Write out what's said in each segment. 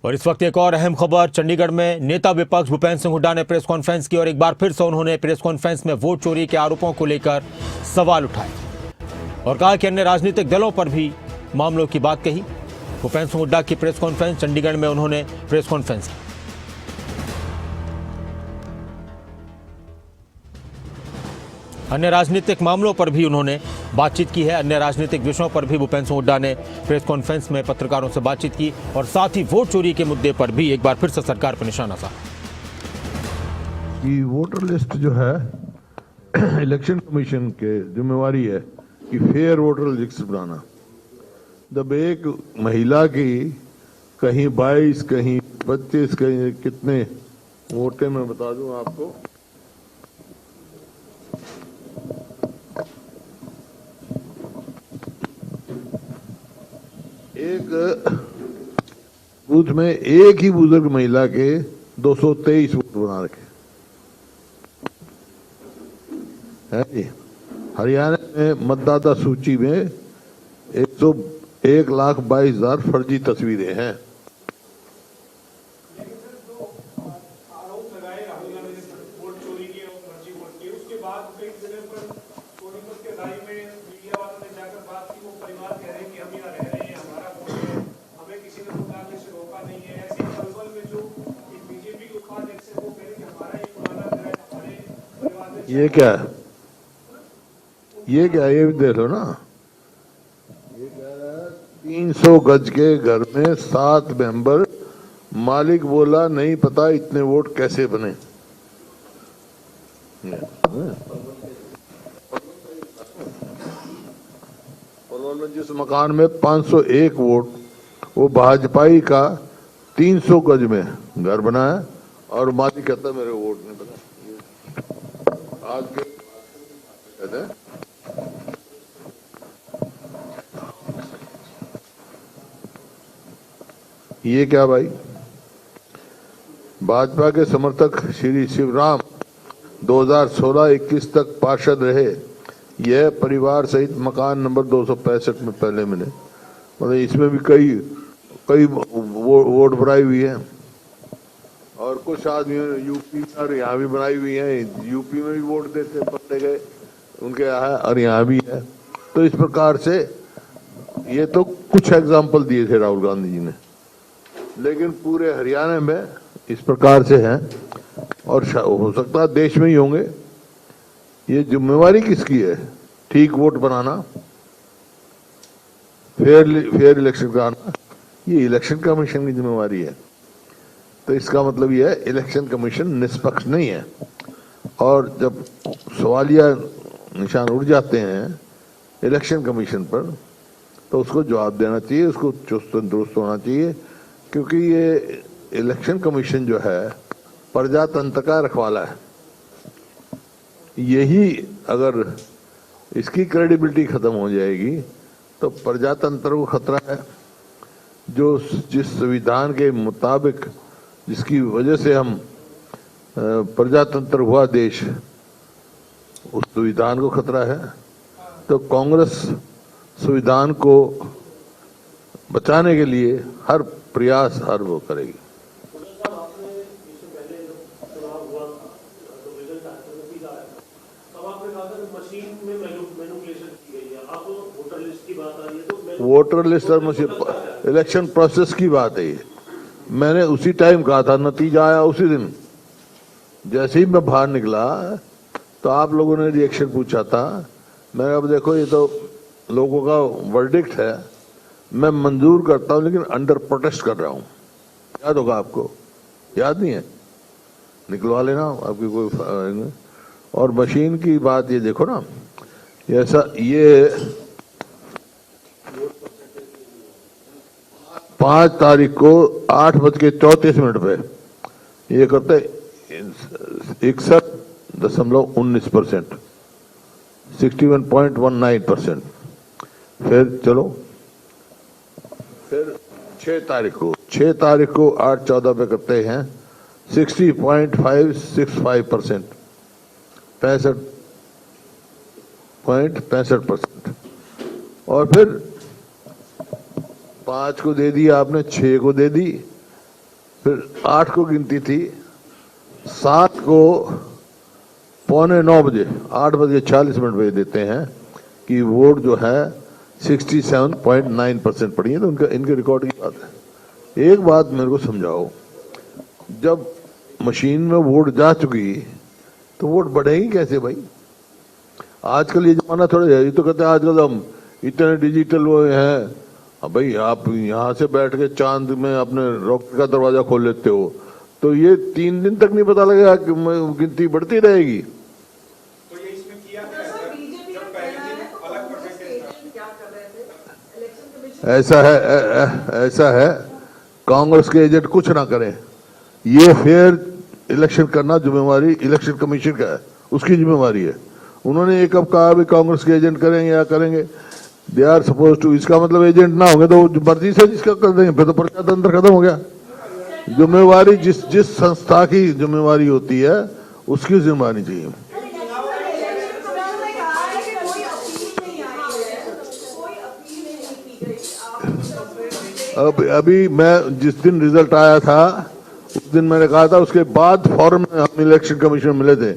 और इस वक्त एक और अहम खबर, चंडीगढ़ में नेता विपक्ष भूपेंद्र सिंह हुड्डा ने प्रेस कॉन्फ्रेंस की और एक बार फिर से उन्होंने प्रेस कॉन्फ्रेंस में वोट चोरी के आरोपों को लेकर सवाल उठाए और कहा कि अन्य राजनीतिक दलों पर भी मामलों की बात कही। भूपेंद्र सिंह हुड्डा की प्रेस कॉन्फ्रेंस, चंडीगढ़ में उन्होंने प्रेस कॉन्फ्रेंस की। अन्य राजनीतिक मामलों पर भी उन्होंने बातचीत की है। अन्य राजनीतिक विषयों पर भी भूपेंद्र सिंह हुड्डा ने प्रेस कॉन्फ्रेंस में पत्रकारों से बातचीत की और साथ ही वोट चोरी के मुद्दे पर भी एक बार फिर से सरकार पर निशाना साधा। कि वोटर लिस्ट जो है इलेक्शन कमीशन के जिम्मेवारी है कि फेयर वोटर लिस्ट बनाना। जब एक महिला की कहीं 22 कहीं 25 कहीं कितने वोटें मैं बता दूं आपको, एक बूथ में एक ही बुजुर्ग महिला के 223 वोट बना रखे है जी। हरियाणा में मतदाता सूची में 1,22,000 फर्जी तस्वीरें हैं। ये क्या है? ये क्या है? ये भी देख लो ना। ये कह रहा है 300 गज के घर में 7 मेंबर, मालिक बोला नहीं पता इतने वोट कैसे बने। उन्होंने जिस मकान में 501 वोट, वो भाजपाई का 300 गज में घर बनाया और मालिक कहता मेरे वोट नहीं बना। आज के ये क्या भाई? भाजपा के समर्थक श्री शिवराम 2016-21 तक पार्षद रहे। यह परिवार सहित मकान नंबर 265 में पहले मिले। मतलब इसमें भी कई वोट बनाई हुई है और कुछ आदमियों ने यूपी और यहाँ भी बनाई हुई है। यूपी में भी वोट देते पकड़े गए उनके यहाँ और यहाँ भी है। तो इस प्रकार से ये तो कुछ एग्जाम्पल दिए थे राहुल गांधी जी ने, लेकिन पूरे हरियाणा में इस प्रकार से हैं और हो सकता है देश में ही होंगे। ये जिम्मेवारी किसकी है? ठीक वोट बनाना, फेयर इलेक्शन कराना, ये इलेक्शन कमीशन की जिम्मेवारी है। तो इसका मतलब यह है इलेक्शन कमीशन निष्पक्ष नहीं है और जब सवालिया निशान उड़ जाते हैं इलेक्शन कमीशन पर तो उसको जवाब देना चाहिए, उसको चुस्त दुरुस्त होना चाहिए, क्योंकि ये इलेक्शन कमीशन जो है प्रजातंत्र का रखवाला है। यही अगर इसकी क्रेडिबिलिटी खत्म हो जाएगी तो प्रजातंत्र को खतरा है। जो जिस संविधान के मुताबिक, जिसकी वजह से हम प्रजातंत्र हुआ देश, उस संविधान को खतरा है। तो कांग्रेस संविधान को बचाने के लिए हर प्रयास हर वो करेगी। वोटर लिस्ट और मशीन इलेक्शन प्रोसेस की बात है ये। मैंने उसी टाइम कहा था, नतीजा आया उसी दिन। जैसे ही मैं बाहर निकला तो आप लोगों ने रिएक्शन पूछा था। मैंने अब देखो ये तो लोगों का वर्डिक्ट है, मैं मंजूर करता हूं लेकिन अंडर प्रोटेस्ट कर रहा हूं। याद होगा आपको? याद नहीं है? निकलवा लेना आपकी कोई। और मशीन की बात ये देखो ना, ऐसा ये 5 तारीख को 8:34 पे ये करते 61.19%, 61.19%। फिर चलो, फिर 6 तारीख को 8/14 पे करते हैं 60.565%, 65.65%। और फिर 5 को दे दी आपने, 6 को दे दी, फिर 8 को गिनती थी, 7 को 8:45 बजे 8:40 बजे देते हैं कि वोट जो है 67.9% पड़ी है। तो उनका इनके रिकॉर्ड की बात है। एक बात मेरे को समझाओ, जब मशीन में वोट जा चुकी तो वोट बढ़ेगी कैसे भाई? आजकल ये जमाना थोड़ा है, ये तो कहते हैं आजकल हम इतने डिजिटल वो हैं। अब भाई आप यहाँ से बैठ के चांद में अपने रॉकेट का दरवाजा खोल लेते हो, तो ये 3 दिन तक नहीं पता लगेगा कि गिनती बढ़ती रहेगी। तो ये इसमें किया क्या है? जब पहले दिन अलग परसेंटेज क्या कर रहे थे इलेक्शन कमीशन? ऐसा है कांग्रेस के एजेंट कुछ ना करें, ये फेयर इलेक्शन करना जिम्मेवारी इलेक्शन कमीशन का है, उसकी जिम्मेवारी है। उन्होंने ये कब कहा भी कांग्रेस के एजेंट करेंगे या करेंगे? दे आर सपोज टू, इसका मतलब एजेंट ना होंगे तो मर्जी से जिसका कर देंगे, फिर तो प्रजातंत्र खत्म हो गया। जिम्मेवारी जिस संस्था की जिम्मेवारी होती है उसकी जिम्मेवारी चाहिए। अभी मैं जिस दिन रिजल्ट आया था उस दिन मैंने कहा था, उसके बाद फॉरम में हम इलेक्शन कमीशन मिले थे,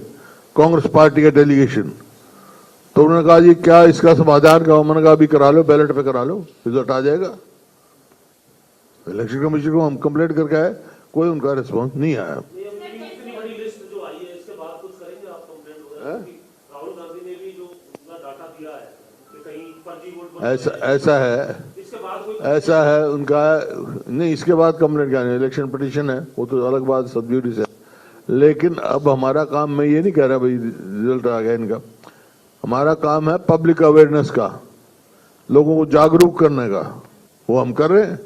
कांग्रेस पार्टी के डेलीगेशन। तो उन्होंने कहा जी क्या इसका समाधान का? मैंने कहा अभी करा लो, बैलेट पे करा लो, रिजल्ट आ जाएगा। इलेक्शन कमीशन को हम कंप्लेंट करके आए, कोई उनका रिस्पॉन्स नहीं आया। ऐसा है उनका नहीं, इसके बाद कंप्लेंट क्या नहीं, इलेक्शन पिटीशन है वो तो अलग बात, सब्ज्यूडिस है। लेकिन अब हमारा काम, मैं ये नहीं कह रहा भाई रिजल्ट आ गया इनका, हमारा काम है पब्लिक अवेयरनेस का, लोगों को जागरूक करने का, वो हम कर रहे हैं।